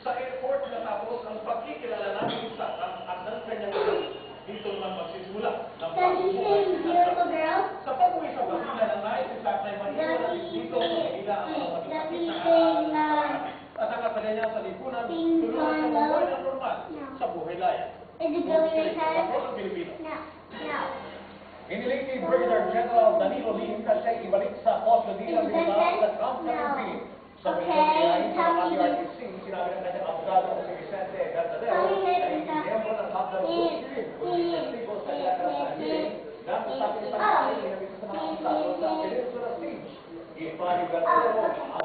Sa airport natapos ang pagkikilala namin sa at ng kanyang anak. Dito naman magsisimula ng sa pag-uwi sa Basila ng nais si Tatay Manila dito sa Manila ang magkakit sa at ang kapatid niya sa lipunan tulungan sa buhay ng normal sa buhay layan. Ang Pilipino. Iniling ni Brigadier General Danilo Lim kasi ibalik sa posto bilang Rizal sa Camp 17. Sa pinagkain sa RTC, sinabi ng kanyang abogado na si Vicente Verdadero na hindi miyembro ng Hapdar Group, kundi testigo sa kanyang hearing na masakit sa mga pinagkita sa mga akusado sa Peninsula Siege. Ipari Verdadero,